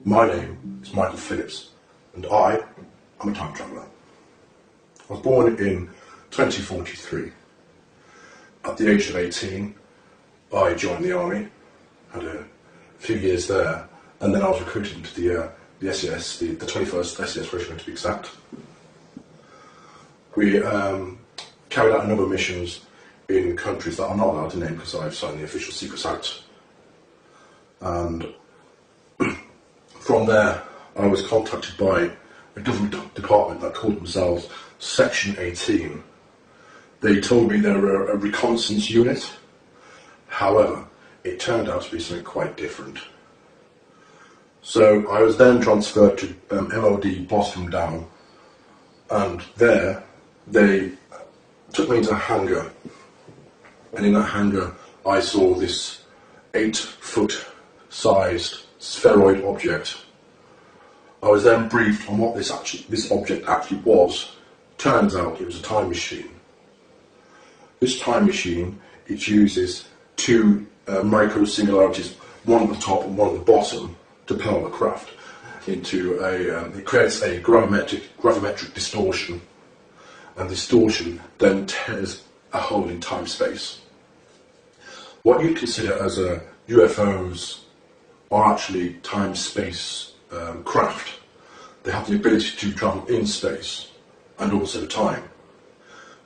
My name is Michael Phillips, and I am a time traveller. I was born in 2043. At the age of 18, I joined the army, had a few years there, and then I was recruited into the SAS, the 21st SAS Regiment to be exact. We carried out a number of missions in countries that I'm not allowed to name because I've signed the Official Secrets Act. And from there, I was contacted by a government department that called themselves Section 18. They told me they were a reconnaissance unit. However, it turned out to be something quite different. So I was then transferred to MOD Bottom Down, and there they took me into a hangar, and in that hangar I saw this 8-foot sized spheroid object. I was then briefed on what this object actually was. Turns out it was a time machine. This time machine, it uses two micro singularities, one at the top and one at the bottom, to power the craft into it creates a gravimetric distortion, and distortion then tears a hole in time-space. What you'd consider as UFOs are actually time-space craft. They have the ability to travel in space and also time.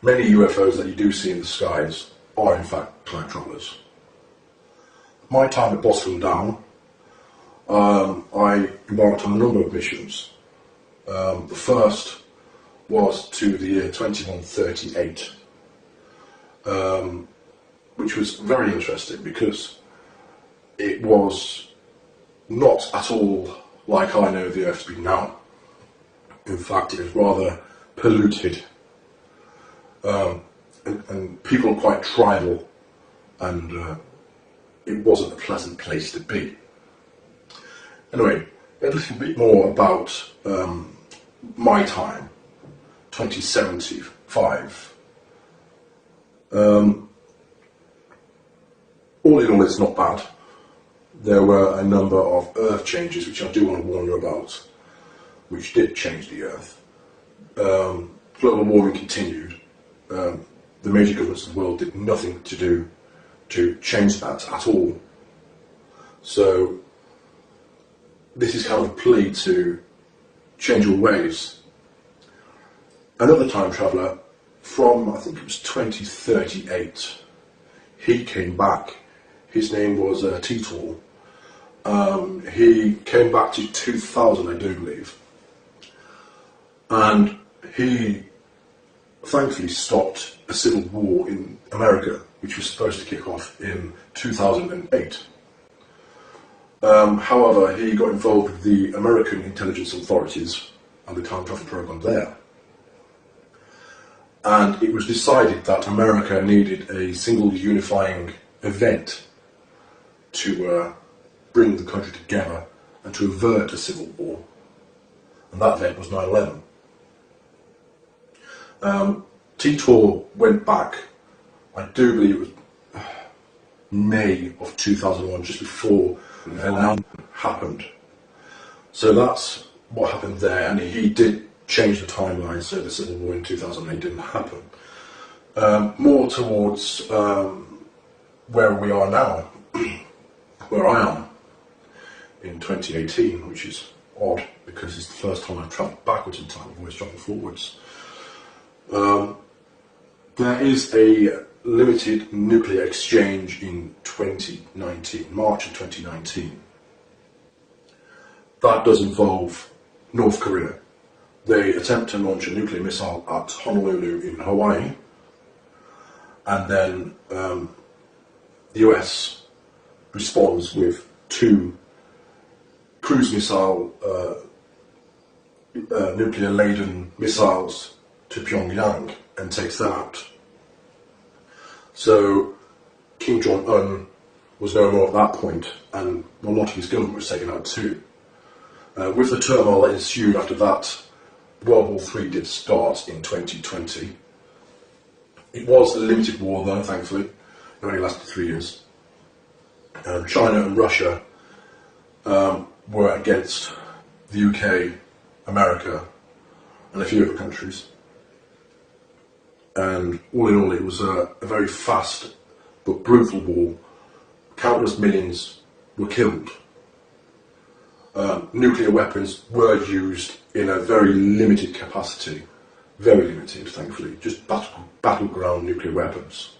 Many UFOs that you do see in the skies are in fact time travellers. My time at Bottom Down, I embarked on a number of missions. The first was to the year 2138, which was very interesting because it was not at all like I know the Earth to be now. In fact, it was rather polluted, and people were quite tribal, and it wasn't a pleasant place to be. Anyway, a little bit more about my time, 2075. All in all, it's not bad. There were a number of Earth changes which I do want to warn you about, which did change the Earth. Global warming continued. The major governments of the world did nothing to change that at all. So this is kind of a plea to change your ways. Another time traveller from, I think it was 2038, he came back. His name was Titor. He came back to 2000, I do believe, and he thankfully stopped a civil war in America, which was supposed to kick off in 2008. However, he got involved with the American intelligence authorities and the time travel program there. And it was decided that America needed a single unifying event to bring the country together and to avert a civil war. And that event was 9/11. Titor went back, I do believe it was May of 2001, just before 9/11 happened. So that's what happened there, and he did change the timeline so the civil war in 2008 didn't happen. More towards where we are now, where I am in 2018, which is odd because it's the first time I've travelled backwards in time. I've always travelled forwards. There is a limited nuclear exchange in 2019, March of 2019. That does involve North Korea. They attempt to launch a nuclear missile at Honolulu in Hawaii, and then the US responds with 2 cruise missile nuclear-laden missiles to Pyongyang and takes that out. So Kim Jong-un was no more at that point, and a lot of his government was taken out too. With the turmoil that ensued after that WW3 did start in 2020. It was a limited war though, thankfully. It only lasted 3 years. China and Russia were against the UK, America, and a few other countries. And all in all, it was a very fast but brutal war. Countless millions were killed. Nuclear weapons were used in a very limited capacity. Very limited, thankfully. Just battleground nuclear weapons.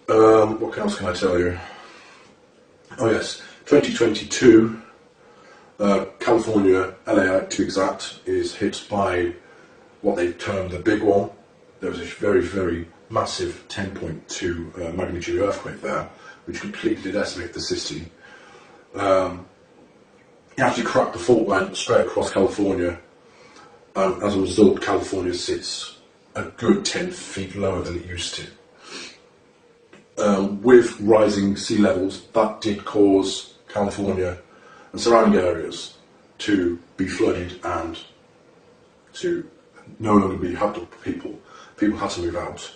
What else can I tell you? Oh yes, 2022, California, LA to be exact, is hit by what they termed the big one. There was a very, very massive 10.2 magnitude earthquake there, which completely decimated the city. It actually cracked the fault line straight across California. As a result, California sits a good 10 feet lower than it used to. With rising sea levels, that did cause California and surrounding areas to be flooded and to no longer be habitable for people. People had to move out.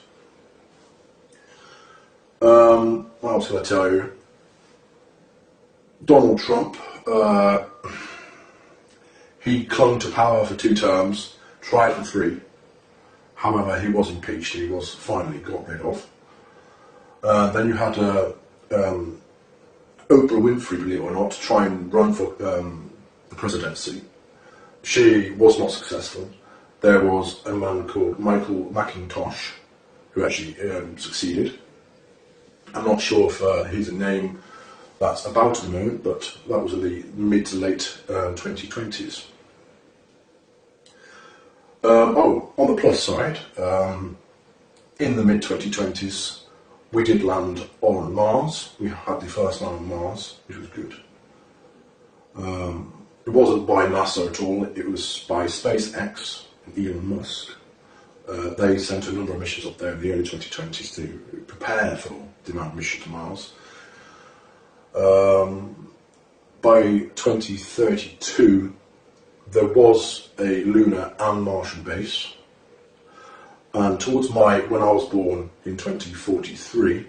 What else can I tell you? Donald Trump, he clung to power for 2 terms, tried for 3. However, he was impeached, he was finally got rid of. Then you had Oprah Winfrey, believe it or not, try and run for the presidency. She was not successful. There was a man called Michael McIntosh who actually succeeded. I'm not sure if he's a name that's about at the moment, but that was in the mid to late 2020s. On the plus side, in the mid 2020s, we did land on Mars. We had the first land on Mars, which was good. It wasn't by NASA at all, it was by SpaceX and Elon Musk. They sent a number of missions up there in the early 2020s to prepare for the manned mission to Mars. By 2032, there was a lunar and Martian base. And towards when I was born in 2043,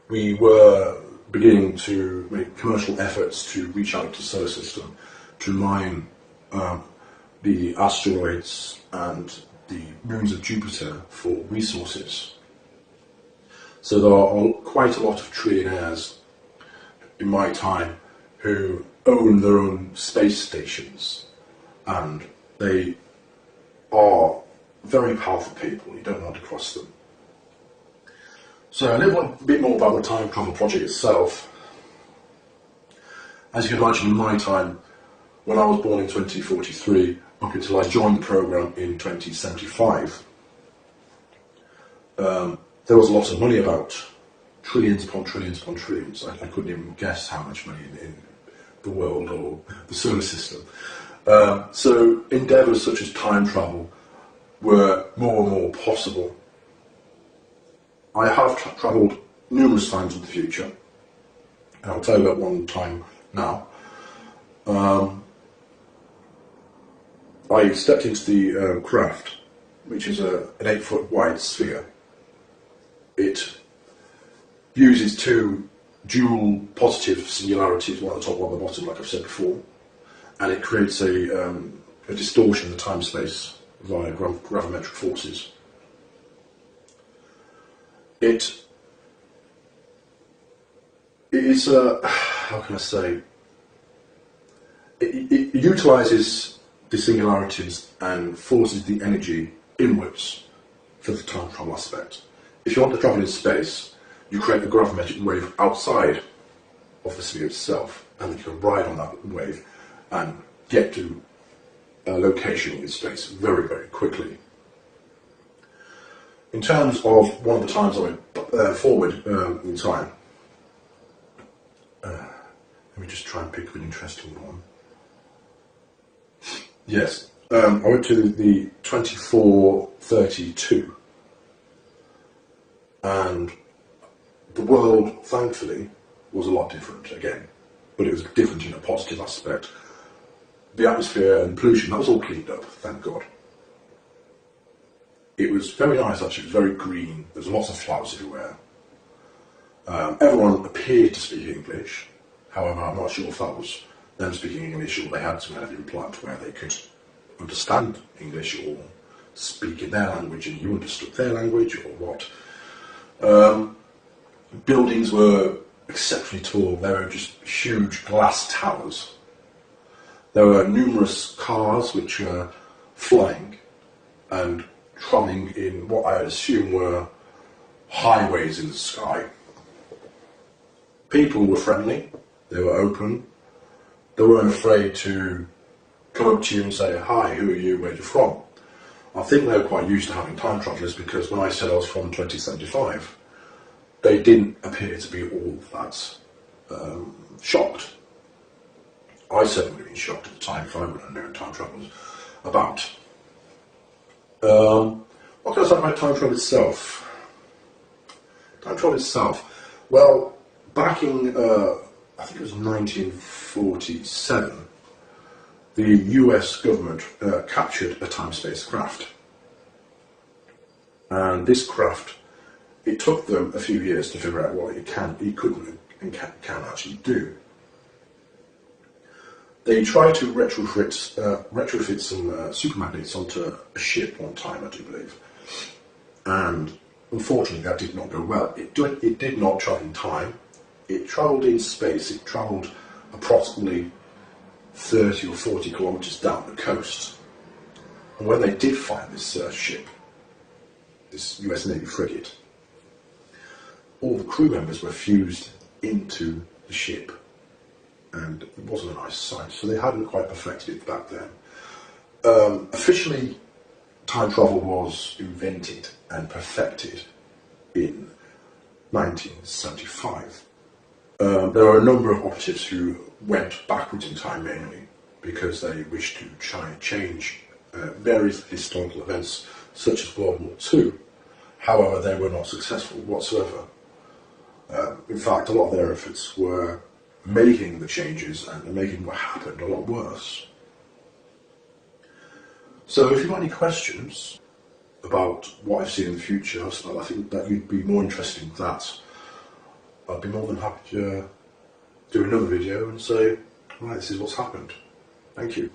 we were beginning to make commercial efforts to reach out to the solar system, to mine the asteroids and the moons of Jupiter for resources. So there are quite a lot of trillionaires in my time who own their own space stations, and they are very powerful people. You don't want to cross them. So a little bit more about the time travel project itself. As you can imagine, in my time, when I was born in 2043, up until I joined the program in 2075, there was a lot of money about. Trillions upon trillions upon trillions. I couldn't even guess how much money in the world or the solar system. So endeavours such as time travel were more and more possible. I have travelled numerous times in the future, and I'll tell you about one time now. I stepped into the craft, which is an 8-foot wide sphere. It uses 2 dual positive singularities, one at the top, one at the bottom, like I've said before, and it creates a distortion in the time-space via gravimetric forces. It is, how can I say, it utilises the singularities and forces the energy inwards for the time travel aspect. If you want to travel in space, you create a gravimetric wave outside of the sphere itself, and you can ride on that wave and get to a location in space very, very quickly. In terms of one of the times I went forward in time, let me just try and pick up an interesting one. Yes, I went to the 2432, and the world, thankfully, was a lot different again, but it was different in a positive aspect. the atmosphere and pollution, that was all cleaned up, thank God. It was very nice actually, it was very green, there was lots of flowers everywhere. Everyone appeared to speak English, however I'm not sure if that was them speaking English or they had some kind of implant where they could understand English or speak in their language and you understood their language or what. Buildings were exceptionally tall, they were just huge glass towers. There were numerous cars which were flying and travelling in what I assume were highways in the sky. People were friendly, they were open, they weren't afraid to come up to you and say, hi, who are you, where are you from? I think they were quite used to having time travellers because when I said I was from 2075, they didn't appear to be all that shocked. I certainly would have been shocked at the time if I would have known time travel was about. What can I say about time travel itself? Time travel itself, well, back in, I think it was 1947, the US government captured a time-space craft. And this craft, it took them a few years to figure out what it couldn't and can actually do. They tried to retrofit some supermagnets onto a ship one time, I do believe. And unfortunately that did not go well. It did not travel in time. It travelled in space. It travelled approximately 30 or 40 kilometres down the coast. And when they did find this ship, this US Navy frigate, all the crew members were fused into the ship. And it wasn't a nice sight, so they hadn't quite perfected it back then. Officially, time travel was invented and perfected in 1975. There were a number of operatives who went backwards in time mainly because they wished to try and change various historical events such as World War II. However, they were not successful whatsoever. In fact, a lot of their efforts were making the changes and making what happened a lot worse. So if you've got any questions about what I've seen in the future, I think that you'd be more interested in that. I'd be more than happy to do another video and say, right, this is what's happened. Thank you.